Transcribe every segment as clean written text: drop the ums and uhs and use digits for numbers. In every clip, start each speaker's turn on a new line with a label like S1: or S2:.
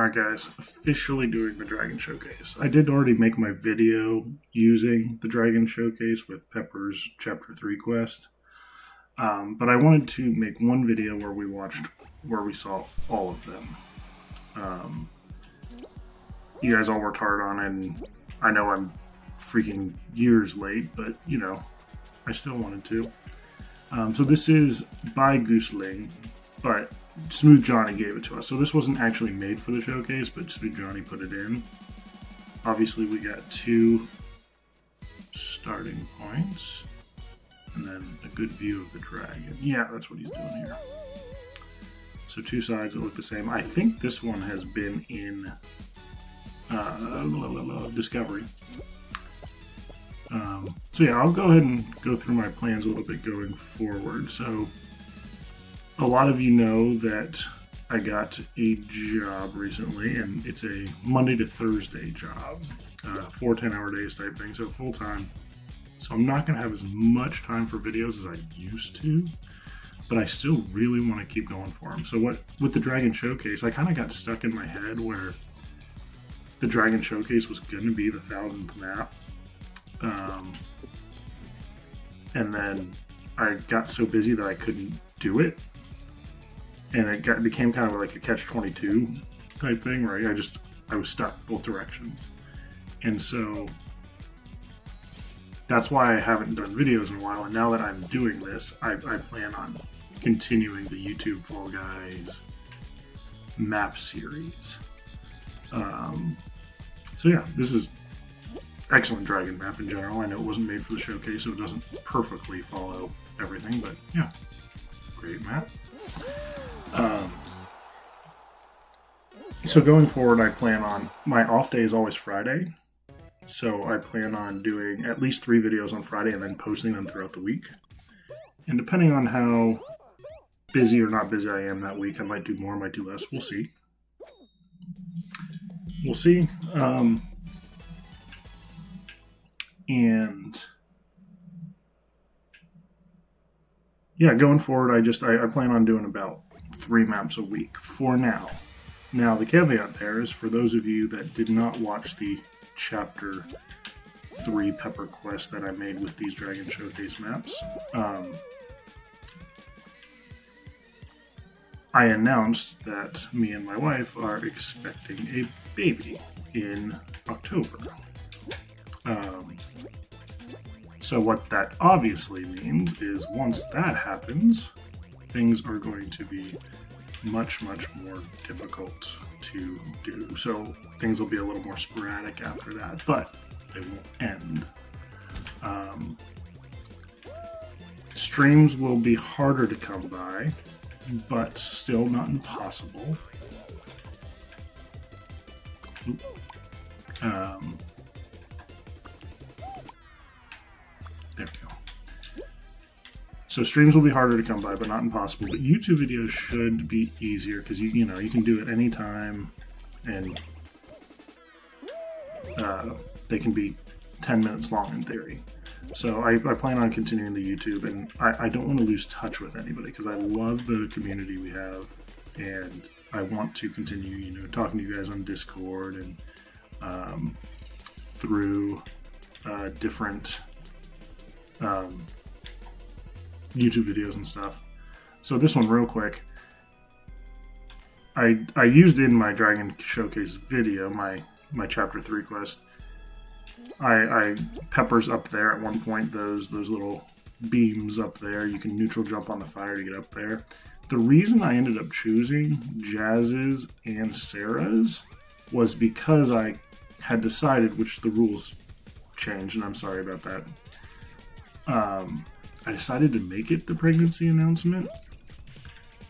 S1: Alright guys, officially doing the Dragon Showcase. I did already make my video using the Dragon Showcase with Pepper's Chapter 3 quest. But I wanted to make one video where we saw all of them. You guys all worked hard on it, and I know I'm freaking years late, but you know, I still wanted to. So this is by Gooseling, but Smooth Johnny gave it to us. So this wasn't actually made for the showcase, but Smooth Johnny put it in. Obviously we got 2 starting points, and then a good view of the dragon. Yeah, that's what he's doing here. So 2 sides that look the same. I think this one has been in Discovery. So yeah, I'll go ahead and go through my plans a little bit going forward. So a lot of you know that I got a job recently, and it's a Monday to Thursday job, 4 10-hour days type thing, so full time. So I'm not going to have as much time for videos as I used to, but I still really want to keep going for them. So with the Dragon Showcase, I kind of got stuck in my head where the Dragon Showcase was going to be the 1000th map. And then I got so busy that I couldn't do it. And it became kind of like a catch-22 type thing, where I was stuck both directions. And so that's why I haven't done videos in a while. And now that I'm doing this, I plan on continuing the YouTube Fall Guys map series. So yeah, this is excellent dragon map in general. I know it wasn't made for the showcase, so it doesn't perfectly follow everything, but yeah, great map. So going forward, I plan on, my off day is always Friday, so I plan on doing at least 3 videos on Friday and then posting them throughout the week. And depending on how busy or not busy I am that week, I might do more, might do less, we'll see. We'll see. And yeah, going forward, I plan on doing about 3 maps a week for now. Now, the caveat there is for those of you that did not watch the Chapter 3 Pepper quest that I made with these Dragon Showcase maps, I announced that me and my wife are expecting a baby in October. So what that obviously means is once that happens, things are going to be much, much more difficult to do. So things will be a little more sporadic after that, but they won't end. Streams will be harder to come by, but still not impossible. There we go. So streams will be harder to come by, but not impossible. But YouTube videos should be easier because you can do it anytime, and they can be 10 minutes long in theory. So I plan on continuing the YouTube, and I don't want to lose touch with anybody because I love the community we have, and I want to continue, talking to you guys on Discord and through different YouTube videos and stuff. So this one real quick, I used in my Dragon Showcase video my Chapter 3 quest. I Pepper's up there at one point, those little beams up there. You can neutral jump on the fire to get up there. The reason I ended up choosing Jazz's and Sarah's was because I had decided, which the rules changed, and I'm sorry about that. I decided to make it the pregnancy announcement,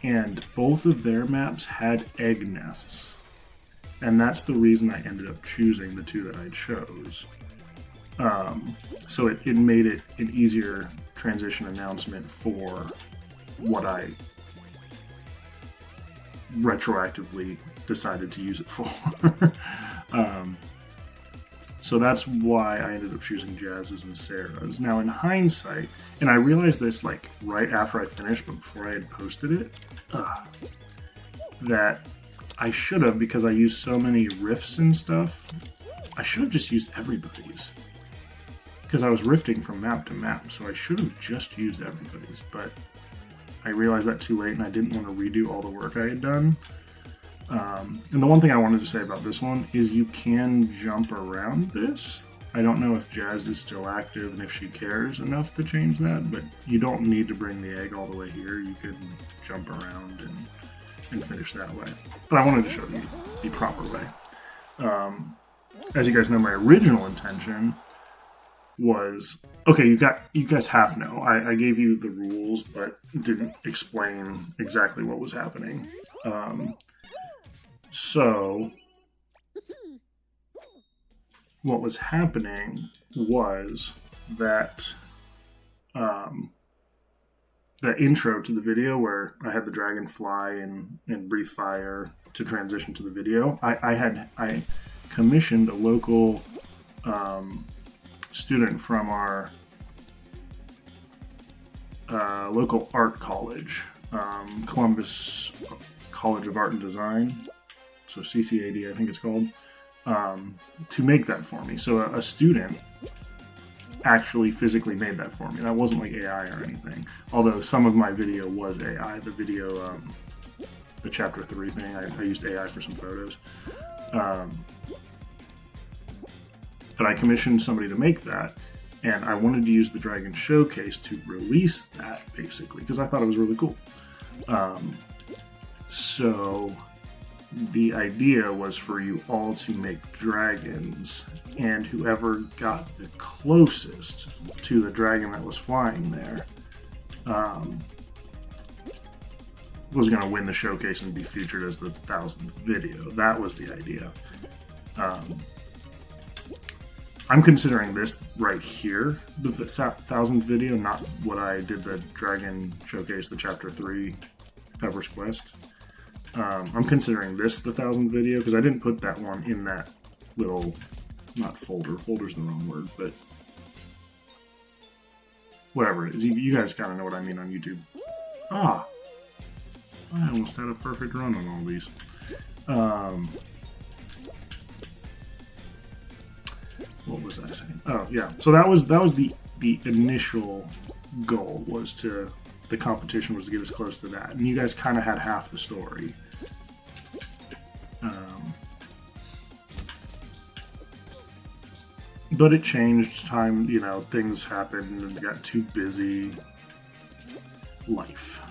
S1: and both of their maps had egg nests, and that's the reason I ended up choosing the 2 that I chose. So it made it an easier transition announcement for what I retroactively decided to use it for. So that's why I ended up choosing Jazz's and Sarah's. Now, in hindsight, and I realized this like right after I finished, but before I had posted it, that I should have, because I used so many rifts and stuff, I should have just used everybody's. Because I was rifting from map to map, so I should have just used everybody's, but I realized that too late and I didn't want to redo all the work I had done. And the one thing I wanted to say about this one is you can jump around this. I don't know if Jazz is still active and if she cares enough to change that, but you don't need to bring the egg all the way here. You can jump around and finish that way. But I wanted to show you the proper way. As you guys know, my original intention was, okay, you guys half know. I gave you the rules, but didn't explain exactly what was happening. So what was happening was that the intro to the video where I had the dragon fly and breathe fire to transition to the video, I commissioned a local student from our local art college, Columbus College of Art and Design, so CCAD I think it's called, to make that for me. So a student actually physically made that for me. That wasn't like AI or anything, although some of my video was AI. The video, the chapter 3 thing, I used AI for some photos. But I commissioned somebody to make that, and I wanted to use the Dragon Showcase to release that, basically, because I thought it was really cool. So the idea was for you all to make dragons, and whoever got the closest to the dragon that was flying there was going to win the showcase and be featured as the 1000th video. That was the idea. I'm considering this right here the 1000th video, not what I did the Dragon Showcase, the Chapter 3 Pepper's Quest. I'm considering this the 1000th video because I didn't put that one in that little, not folder. Folder's the wrong word, but whatever it is. You guys kind of know what I mean on YouTube. I almost had a perfect run on all these. What was I saying? Oh yeah, so that was the initial goal, was to, the competition was to get as close to that, and you guys kind of had half the story. But it changed, time, things happened and got too busy. Life.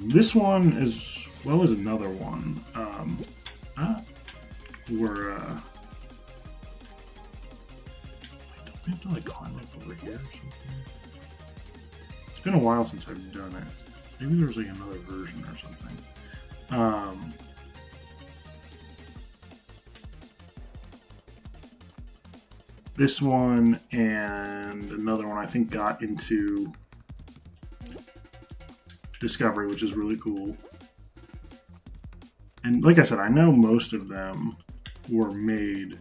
S1: This one, as well as another one, were I have to climb up over here or something? It's been a while since I've done it. Maybe there's another version or something. This one and another one I think got into Discovery, which is really cool. And like I said, I know most of them were made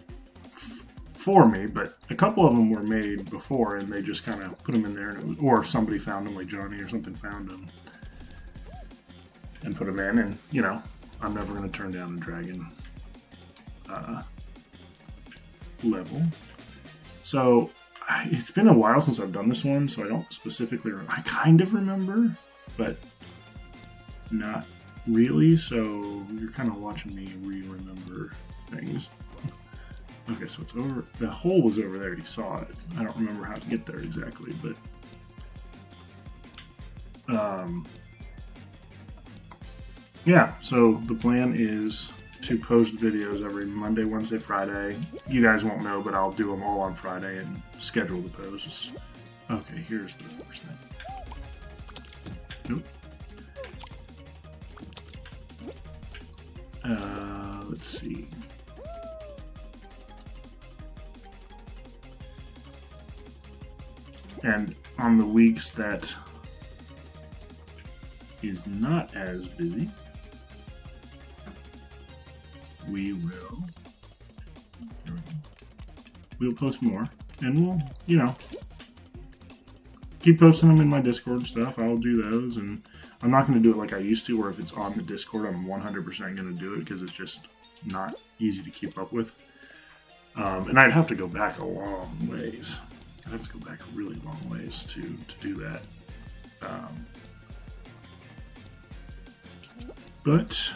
S1: for me, but a couple of them were made before, and they just kind of put them in there, and or somebody found them, like Johnny or something found them and put them in. And I'm never going to turn down a dragon level. So it's been a while since I've done this one, so I don't specifically. I kind of remember, but not really. So you're kind of watching me re-remember things. Okay, so it's over. The hole was over there. You saw it. I don't remember how to get there exactly, but yeah. So the plan is to post videos every Monday, Wednesday, Friday. You guys won't know, but I'll do them all on Friday and schedule the posts. Okay, here's the first thing. Nope. Let's see. And on the weeks that is not as busy, we'll post more, and we'll, keep posting them in my Discord stuff. I'll do those, and I'm not going to do it like I used to, where if it's on the Discord, I'm 100% going to do it because it's just not easy to keep up with. And I'd have to go back a long ways. I'd have to go back a really long ways to do that. But,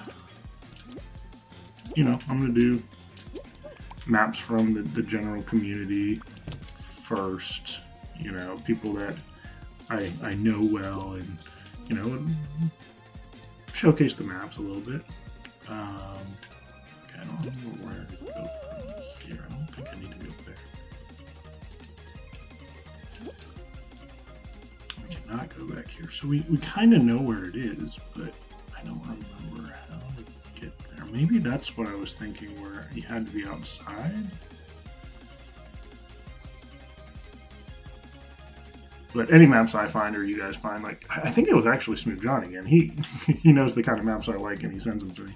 S1: you know, I'm going to do maps from the general community first. You know, people that I know well, and, you know, showcase the maps a little bit. Okay, I don't know where to go from here. I don't think I need to go there. We cannot go back here. So we kind of know where it is, but I don't remember how to get there. Maybe that's what I was thinking, where you had to be outside. But any maps I find, or you guys find, like, I think it was actually Smooth John again. He knows the kind of maps I like, and he sends them to me.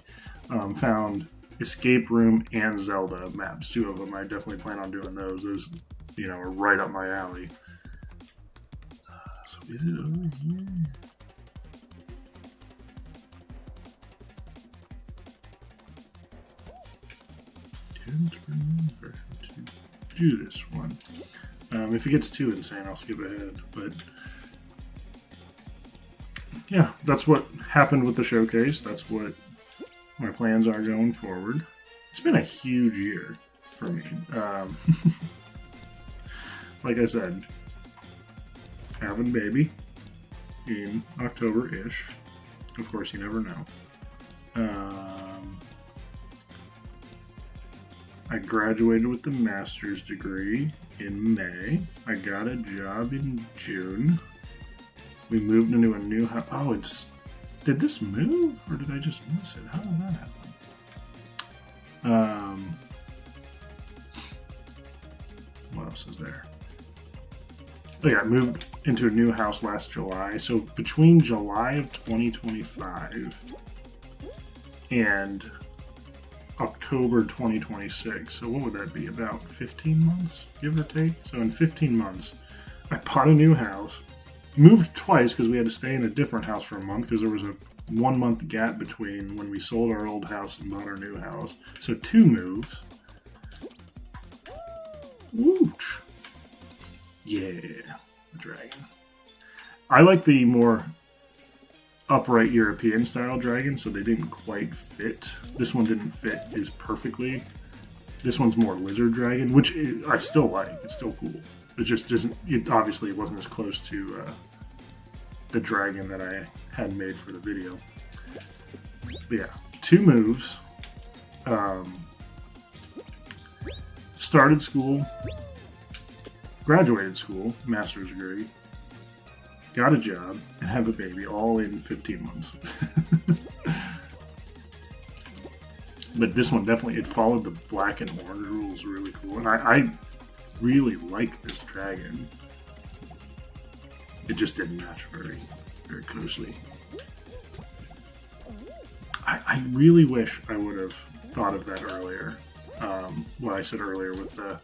S1: Found Escape Room and Zelda maps, 2 of them. I definitely plan on doing those. Those, you know, are right up my alley. So is it over here? To do this one. If it gets too insane, I'll skip ahead. But yeah, that's what happened with the showcase. That's what my plans are going forward. It's been a huge year for me. Like I said, having baby in October-ish. Of course, you never know. I graduated with the master's degree in May. I got a job in June. We moved into a new house. Oh, did this move, or did I just miss it? How did that happen? What else is there? Oh yeah, I moved into a new house last July. So between July of 2025 and October 2026. So what would that be? About 15 months, give or take? So in 15 months, I bought a new house, moved twice because we had to stay in a different house for a month because there was a 1 month gap between when we sold our old house and bought our new house. So 2 moves. Wooch. Yeah, the dragon. I like the more upright European style dragon, so they didn't quite fit. This one didn't fit as perfectly. This one's more lizard dragon, which I still like. It's still cool. It just doesn't. It obviously wasn't as close to the dragon that I had made for the video. But yeah, 2 moves. Started school, graduated school, master's degree, got a job, and have a baby, all in 15 months. But this one definitely, it followed the black and orange rules really cool. And I really like this dragon. It just didn't match very, very closely. I really wish I would have thought of that earlier. What I said earlier with the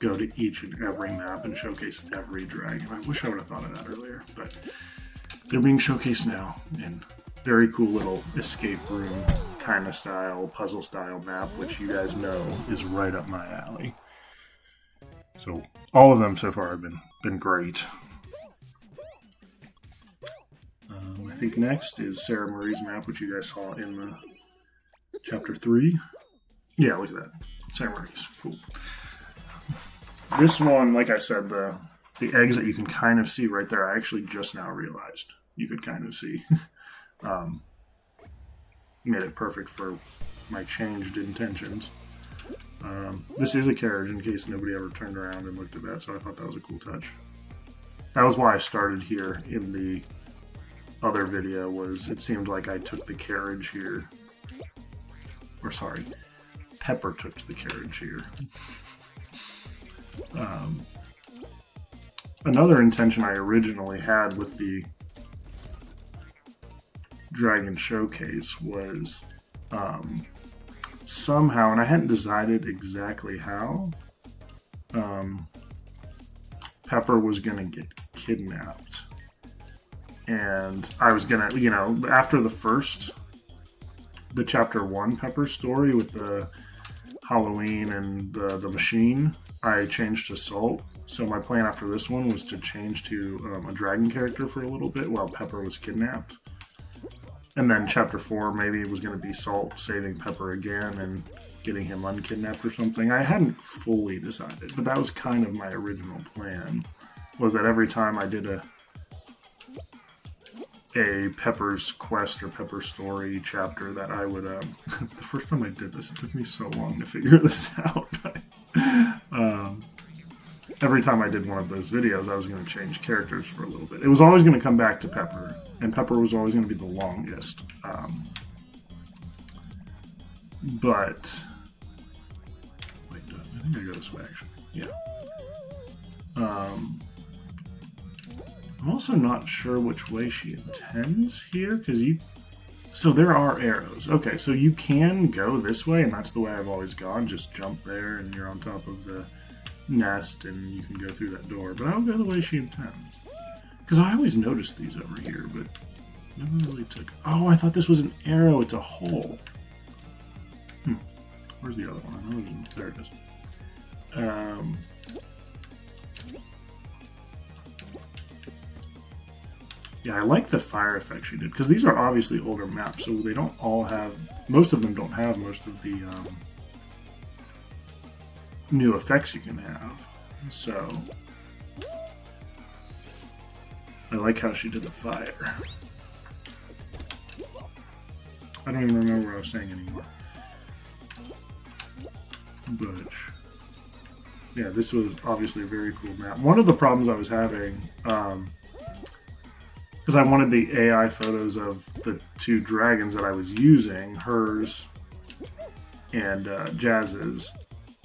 S1: go to each and every map and showcase every dragon. I wish I would have thought of that earlier, but they're being showcased now in very cool little escape room kind of style, puzzle style map, which you guys know is right up my alley. So all of them so far have been great. I think next is Sarah Marie's map, which you guys saw in the chapter 3. Yeah, look at that. Sarah Marie's. Cool. This one, like I said, the eggs that you can kind of see right there, I actually just now realized you could kind of see. Made it perfect for my changed intentions. This is a carriage, in case nobody ever turned around and looked at that, so I thought that was a cool touch. That was why I started here in the other video, was it seemed like I took the carriage here. Or sorry, Pepper took the carriage here. Another intention I originally had with the Dragon Showcase was somehow, and I hadn't decided exactly how, Pepper was going to get kidnapped. and I was gonna, after the chapter 1 Pepper story with the Halloween and the machine, I changed to Salt. So my plan after this one was to change to a dragon character for a little bit while Pepper was kidnapped. And then chapter 4 maybe it was going to be Salt saving Pepper again and getting him unkidnapped or something. I hadn't fully decided, but that was kind of my original plan, was that every time I did a Pepper's quest or Pepper's story chapter that I would the first time I did this, it took me so long to figure this out. Every time I did one of those videos, I was going to change characters for a little bit. It was always going to come back to Pepper, and Pepper was always going to be the longest. But wait, I think I go this way actually. Yeah. I'm also not sure which way she intends here, because so there are arrows. Okay, so you can go this way, and that's the way I've always gone. Just jump there, and you're on top of the nest, and you can go through that door. But I'll go the way she intends. Because I always noticed these over here, but never really took... Oh, I thought this was an arrow. It's a hole. Where's the other one? I know there it is. Yeah, I like the fire effect she did, because these are obviously older maps, so they don't all have... Most of them don't have most of the new effects you can have. So I like how she did the fire. I don't even remember what I was saying anymore. But yeah, this was obviously a very cool map. One of the problems I was having, because I wanted the AI photos of the 2 dragons that I was using, hers and Jazz's.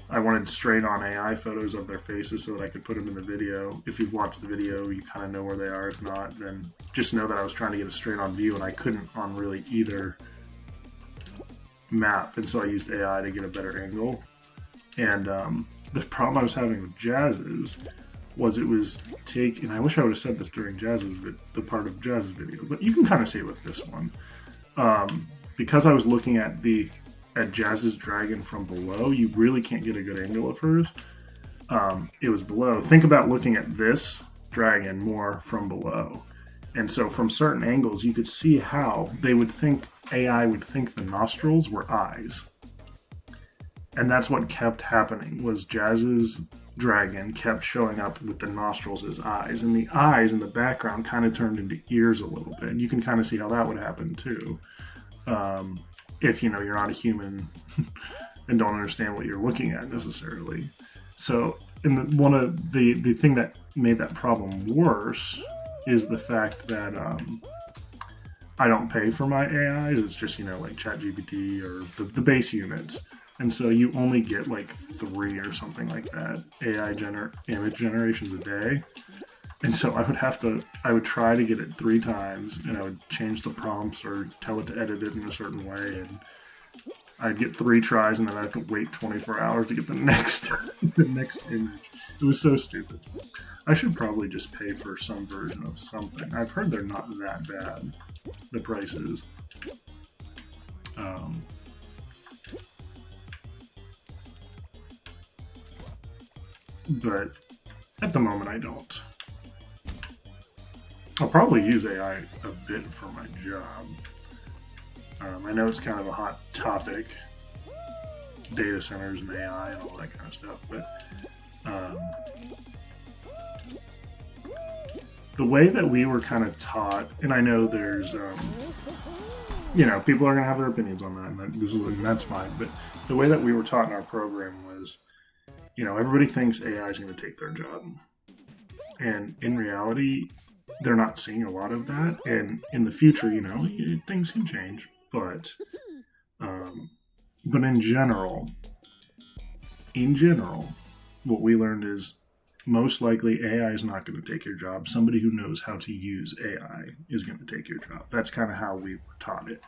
S1: I wanted straight on AI photos of their faces so that I could put them in the video. If you've watched the video, you kind of know where they are. If not, then just know that I was trying to get a straight on view, and I couldn't on really either map, and so I used AI to get a better angle. And the problem I was having with Jazz's was it was and I wish I would have said this during the part of Jazz's video, but you can kind of see it with this one. Because I was looking at Jazz's dragon from below, you really can't get a good angle of hers. It was below. Think about looking at this dragon more from below. And so from certain angles, you could see how AI would think the nostrils were eyes. And that's what kept happening, was Jazz's dragon kept showing up with the nostrils as eyes, and the eyes in the background kind of turned into ears a little bit. And you can kind of see how that would happen too, if you're not a human and don't understand what you're looking at necessarily. So, one of the thing that made that problem worse is the fact that I don't pay for my AIs. It's just like ChatGPT or the base units. And so you only get like 3 or something like that AI image generations a day. And so I would try to get it 3 times, and I would change the prompts or tell it to edit it in a certain way. And I'd get 3 tries, and then I'd have to wait 24 hours to get the next image. It was so stupid. I should probably just pay for some version of something. I've heard they're not that bad, the prices. But at the moment, I don't. I'll probably use AI a bit for my job. I know it's kind of a hot topic, data centers and AI and all that kind of stuff, but the way that we were kind of taught, and I know there's, people are going to have their opinions on that, and that's fine, but the way that we were taught in our program was, everybody thinks AI is going to take their job. And in reality, they're not seeing a lot of that. And in the future, things can change. But in general, what we learned is most likely AI is not going to take your job. Somebody who knows how to use AI is going to take your job. That's kind of how we were taught it.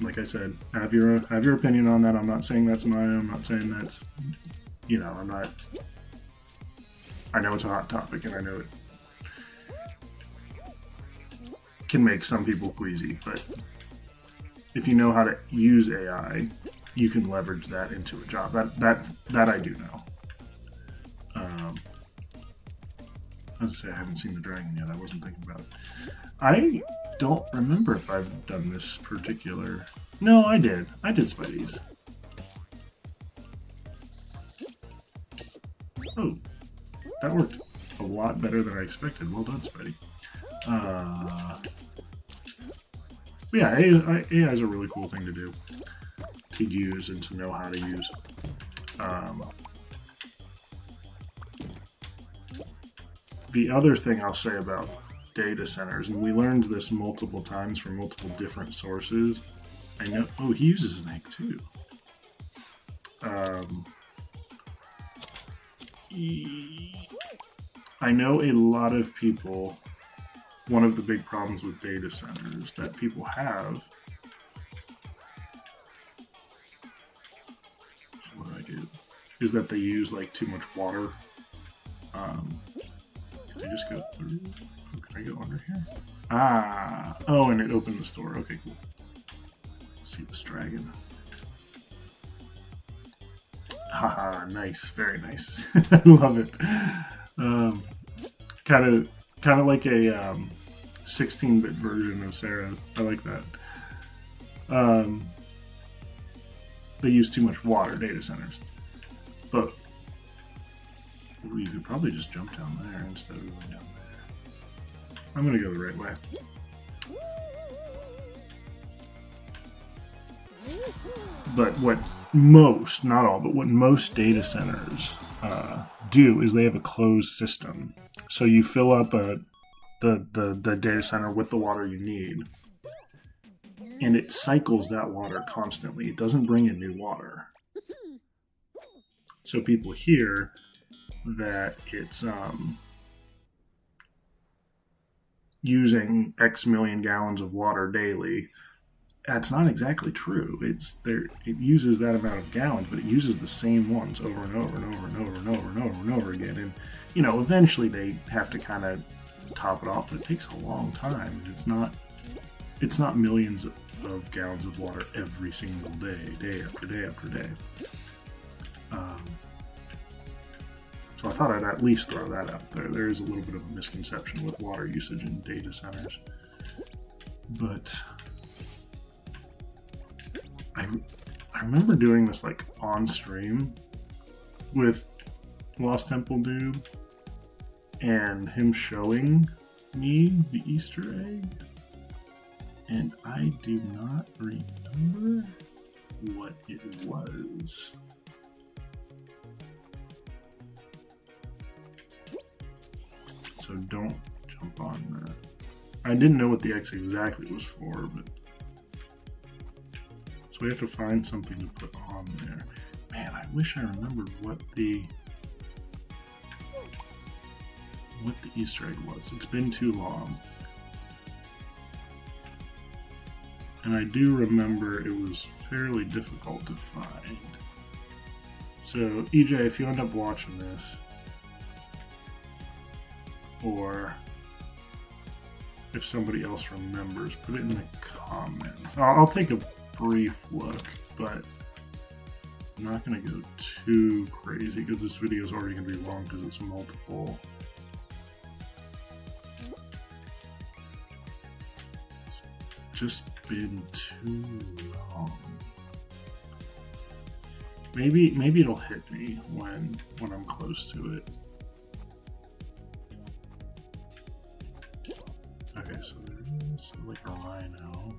S1: Like I said, have your opinion on that. I'm not saying that's mine. I'm not saying that's, I know it's a hot topic, and I know can make some people queasy, but if you know how to use AI, you can leverage that into a job. That I do know. I was gonna say I haven't seen the dragon yet. I wasn't thinking about it. I don't remember if I've done this particular. No, I did. I did Spidey's. Oh, that worked a lot better than I expected. Well done, Spidey. Yeah, AI is a really cool thing to do, to use and to know how to use. The other thing I'll say about data centers, and we learned this multiple times from multiple different sources. I know. Oh, he uses an egg too. I know a lot of people. One of the big problems with data centers that people have. What do I do? Is that they use like too much water. Can I just go through? Oh, can I go under here? Ah! Oh, and it opened this door. Okay, cool. Let's see this dragon. Haha, nice. Very nice. I love it. Kind of like a 16-bit version of Sarah's. I like that. They use too much water, data centers. But you could probably just jump down there instead of going down there. I'm going to go the right way. But what most, not all, but what most data centers do is they have a closed system. So you fill up the data center with the water you need, and it cycles that water constantly. It doesn't bring in new water. So people hear that it's using X million gallons of water daily. That's not exactly true. It uses that amount of gallons, but it uses the same ones over and over and over and over and over and over and over again. And eventually they have to kind of top it off, but it takes a long time. It's not millions of gallons of water every single day, day after day after day. So I thought I'd at least throw that out there. There is a little bit of a misconception with water usage in data centers. But I remember doing this like on stream with Lost Temple Dude and him showing me the Easter egg. And I do not remember what it was. So don't jump on that. I didn't know what the X exactly was for, but so we have to find something to put on there. Man, I wish I remembered what the Easter egg was. It's been too long. And I do remember it was fairly difficult to find. So, EJ, if you end up watching this, or if somebody else remembers, put it in the comments. I'll take a brief look, but I'm not going to go too crazy because this video is already going to be long because it's multiple. It's just been too long. Maybe it'll hit me when I'm close to it. Okay, so there is like a rhino.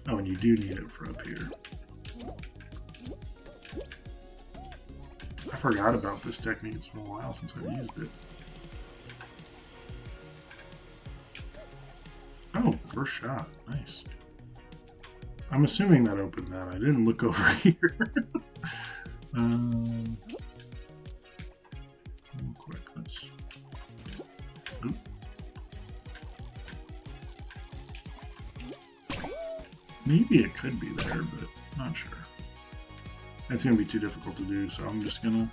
S1: Oh, and you do need it for up here. I forgot about this technique. It's been a while since I've used it. Oh, first shot. Nice. I'm assuming that opened that. I didn't look over here. Real quick, let's... Oop. Maybe it could be there, but not sure. That's going to be too difficult to do, so I'm just going to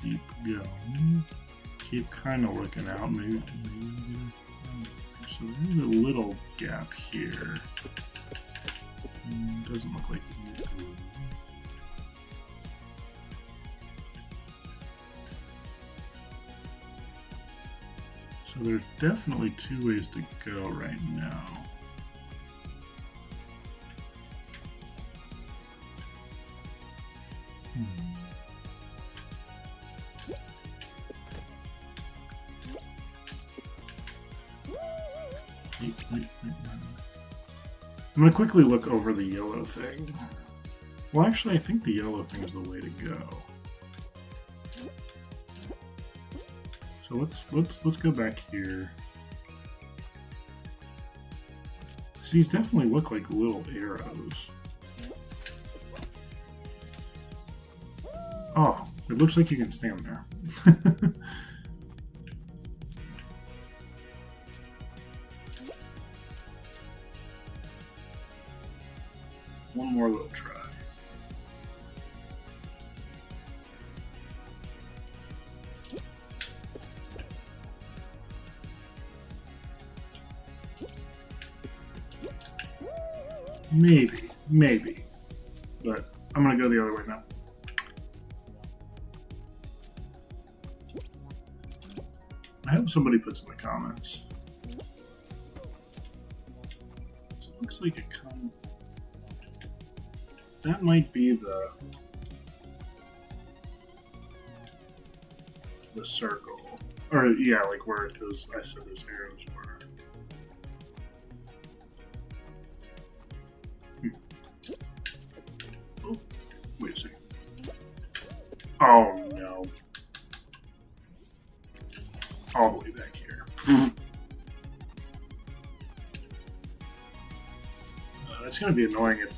S1: keep going. keep kind of looking out. Maybe so there's a little gap here. Doesn't look like it needs glue. So there's definitely two ways to go right now. I'm going to quickly look over the yellow thing. Well, actually, I think the yellow thing is the way to go. So let's go back here. So these definitely look like little arrows. Oh, it looks like you can stand there. One more little try. Maybe. But I'm gonna go the other way now. I hope somebody puts in the comments. So it looks like it comes. That might be the circle. Or yeah, like where those I said those arrows were. Oh, wait a second. Oh no. All the way back here. That's gonna be annoying if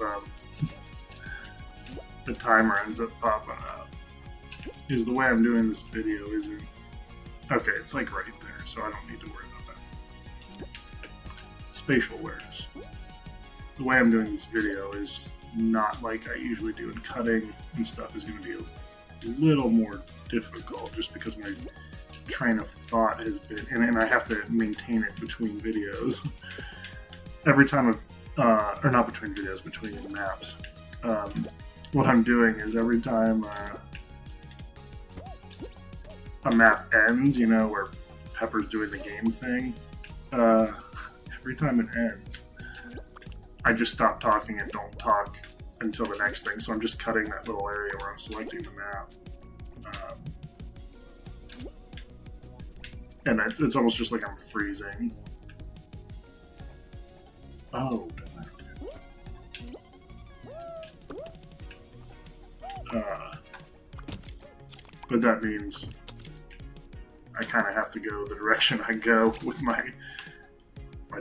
S1: the timer ends up popping up. Because the way I'm doing this video isn't... Okay, it's like right there, so I don't need to worry about that. Spatial awareness. The way I'm doing this video is not like I usually do, and cutting and stuff is going to be a little more difficult just because my train of thought has been... And I have to maintain it between videos. Every time or not between videos, between maps. What I'm doing is every time a map ends, you know, where Pepper's doing the game thing, every time it ends, I just stop talking and don't talk until the next thing. So I'm just cutting that little area where I'm selecting the map. And it's almost just like I'm freezing. Oh, but that means I kind of have to go the direction I go with my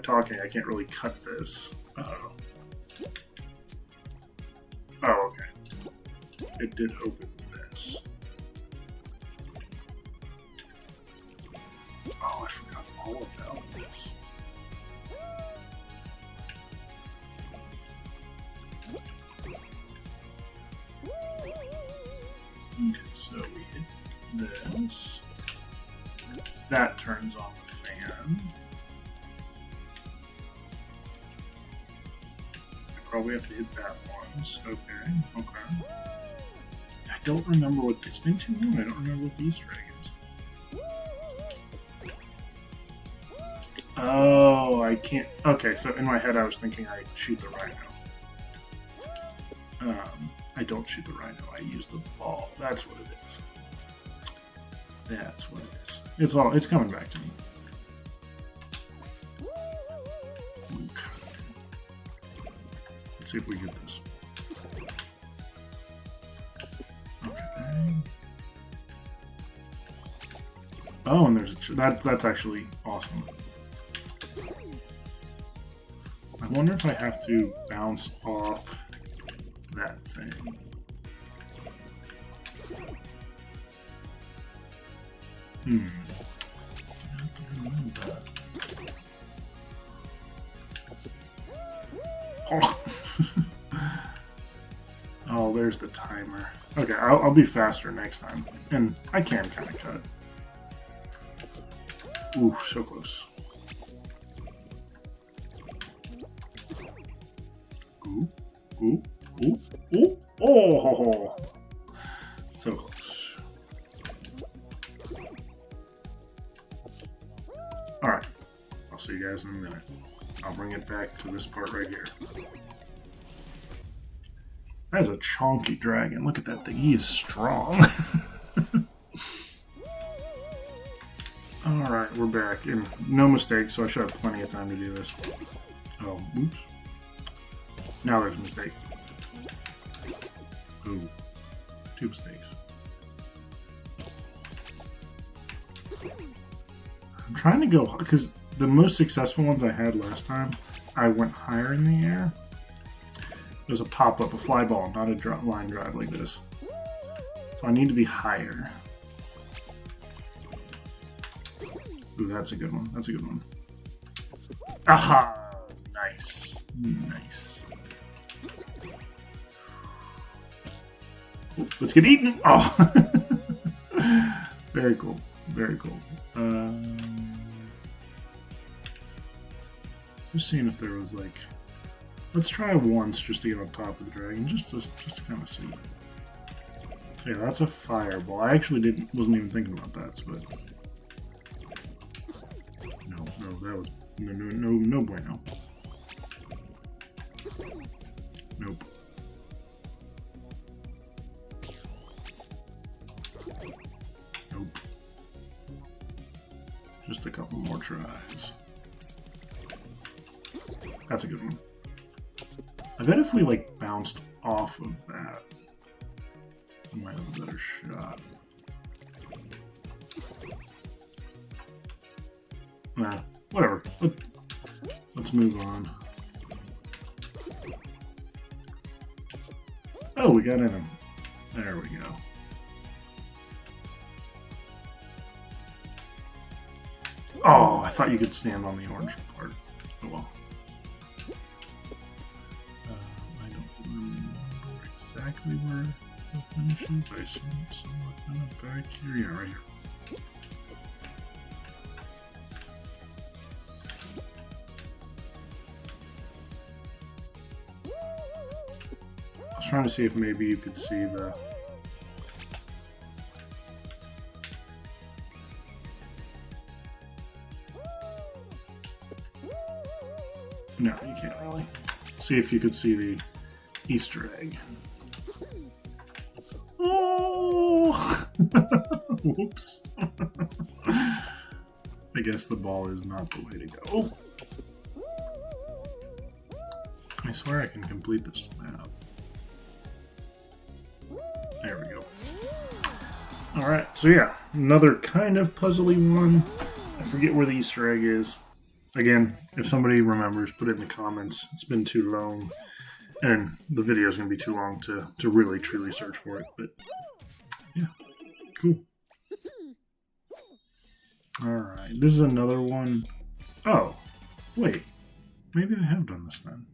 S1: talking. I can't really cut this. Uh-oh. Oh, okay. It did open this. Oh, I forgot all about this. Okay, so we hit this. That turns on the fan. I probably have to hit that once. Okay. I don't remember what... It's been too long. I don't remember what the Easter egg is. Oh, I can't... Okay, so in my head I was thinking I shoot the rhino. I don't shoot the rhino. I use the ball. That's what it is. That's what it is. It's coming back to me. Okay. Let's see if we get this. Okay. Oh, and there's that's actually awesome. I wonder if I have to bounce off that thing. Oh. Oh, there's the timer. Okay, I'll be faster next time. And I can kind of cut. Ooh, so close. Ooh, ooh, ooh, ooh. Oh, so close. Alright, I'll see you guys in a minute. I'll bring it back to this part right here. That is a chonky dragon. Look at that thing. He is strong. Alright, we're back. And no mistakes, so I should have plenty of time to do this. Oh, oops. Now there's a mistake. Ooh. 2 mistakes. I'm trying to go, because the most successful ones I had last time, I went higher in the air. There's a pop-up, a fly ball, not a line drive like this. So I need to be higher. Ooh, that's a good one. That's a good one. Aha! Nice. Nice. Ooh, let's get eaten! Oh! Very cool. Very cool. Just seeing if there was like... Let's try once just to get on top of the dragon, just to kind of see. Yeah, that's a fireball. I actually wasn't even thinking about that, but... No, that was... No bueno. Nope. Nope. Just a couple more tries. That's a good one. I bet if we, like, bounced off of that, we might have a better shot. Nah, whatever. Let's move on. Oh, we got in him. There we go. Oh, I thought you could stand on the orange part. Oh well. I don't remember exactly where the finish is. I assume it's somewhat kind of back here. Yeah, right here. I was trying to see if maybe you could see the... No, you can't really. See if you could see the Easter egg. Oh! Whoops. I guess the ball is not the way to go. Oh! I swear I can complete this map. There we go. Alright, so yeah, another kind of puzzly one. I forget where the Easter egg is. Again, if somebody remembers, put it in the comments. It's been too long, and the video is going to be too long to really, truly search for it. But, yeah, cool. Alright, this is another one. Oh, wait. Maybe I have done this then.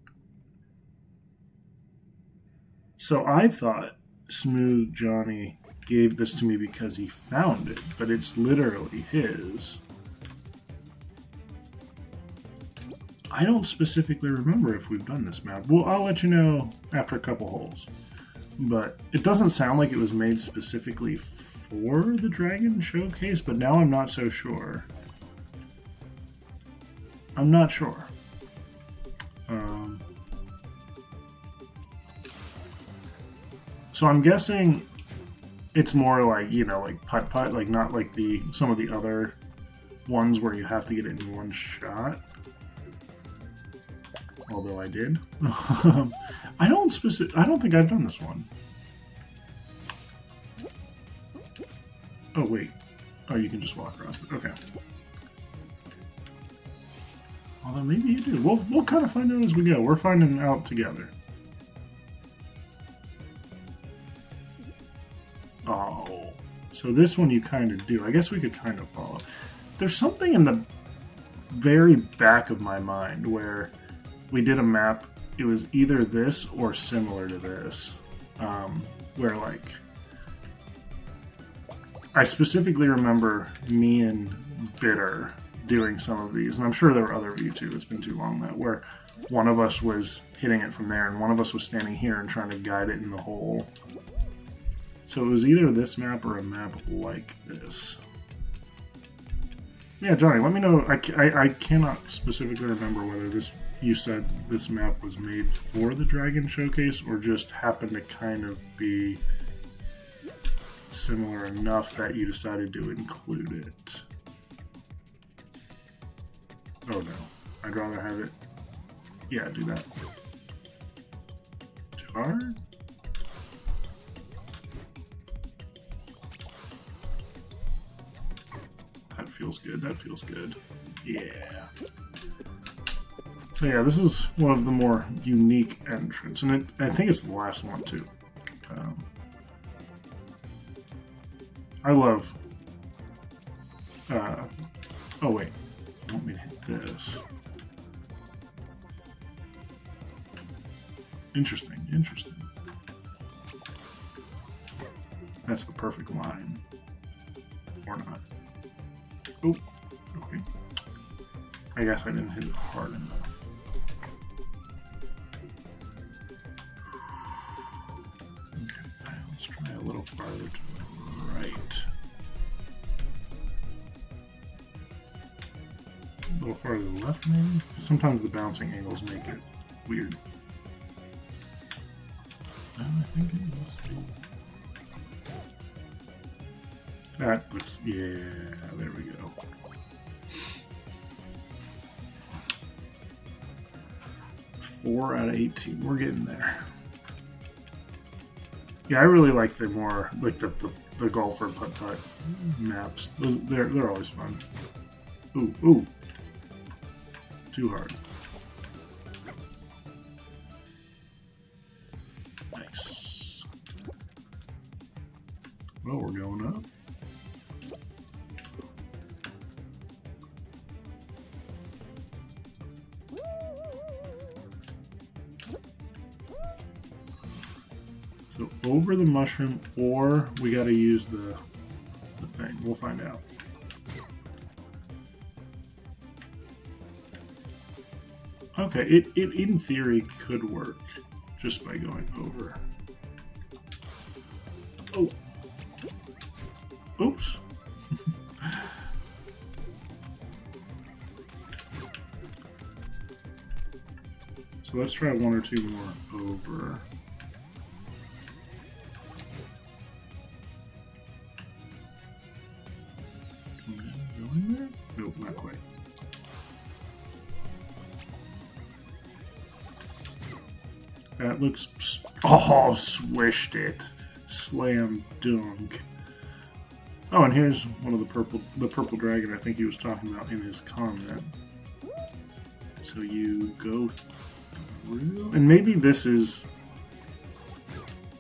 S1: So I thought Smooth Johnny gave this to me because he found it, but it's literally his. I don't specifically remember if we've done this map. Well, I'll let you know after a couple holes. But it doesn't sound like it was made specifically for the Dragon Showcase, but now I'm not so sure. I'm not sure. So I'm guessing it's more like, you know, like putt-putt, like not like some of the other ones where you have to get it in one shot. Although I did. I don't think I've done this one. Oh, wait. Oh, you can just walk across it. Okay. Although maybe you do. We'll kind of find out as we go. We're finding out together. Oh. So this one you kind of do. I guess we could kind of follow. There's something in the very back of my mind where we did a map, it was either this or similar to this, where like, I specifically remember me and Bitter doing some of these, and I'm sure there were other of you too. It's been too long that where one of us was hitting it from there, and one of us was standing here and trying to guide it in the hole. So it was either this map or a map like this. Yeah, Johnny, let me know. I cannot specifically remember whether this, you said this map was made for the Dragon Showcase or just happened to kind of be similar enough that you decided to include it. Oh no, I'd rather have it. Yeah, do that. Too hard? That feels good, that feels good. Yeah. So yeah, this is one of the more unique entrants, and I think it's the last one too. I love... oh wait, I want me to hit this. Interesting, interesting. That's the perfect line. Or not. Oh, okay. I guess I didn't hit it hard enough. Okay, let's try a little farther to the right. A little farther to the left, maybe? Sometimes the bouncing angles make it weird. I think it must be. That looks, yeah, there we go. Four out of 18, we're getting there. Yeah, I really like the more, like the golfer putt-putt maps. They're always fun. Ooh, ooh. Too hard. Nice. Well, we're going up. So over the mushroom, or we got to use the thing. We'll find out. Okay, it in theory could work just by going over. Oh. Oops. So let's try one or two more over. Going there? Nope, not quite. That looks... Oh, swished it. Slam dunk. Oh, and here's one of the purple dragon I think he was talking about in his comment. So you go through... And maybe this is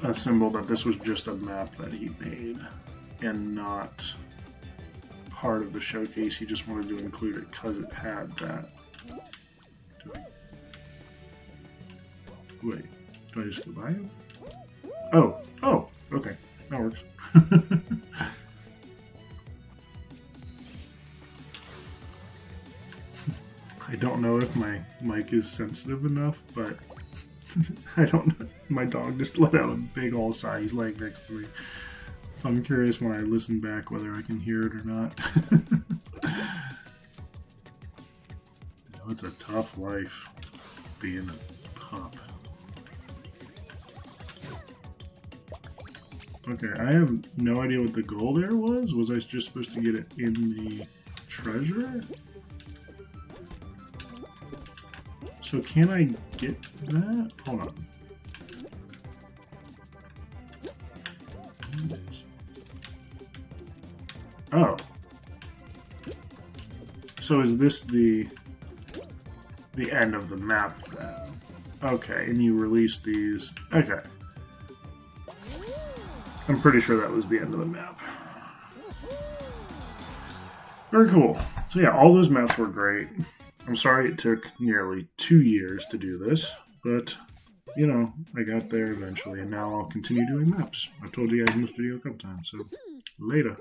S1: a symbol that this was just a map that he made and not part of the showcase. He just wanted to include it because it had that. Wait, do I just go by him? Oh, okay, that works. I don't know if my mic is sensitive enough, but I don't know. My dog just let out a big old sigh. He's laying next to me. So I'm curious when I listen back whether I can hear it or not. It's a tough life being a pup. Okay, I have no idea what the goal there was. Was I just supposed to get it in the treasure? So can I get that? Hold on. Oh. So is this the end of the map then? Okay, and you release these. Okay. I'm pretty sure that was the end of the map. Very cool. So yeah, all those maps were great. I'm sorry it took nearly 2 years to do this, but, you know, I got there eventually, and now I'll continue doing maps. I've told you guys in this video a couple times, so later.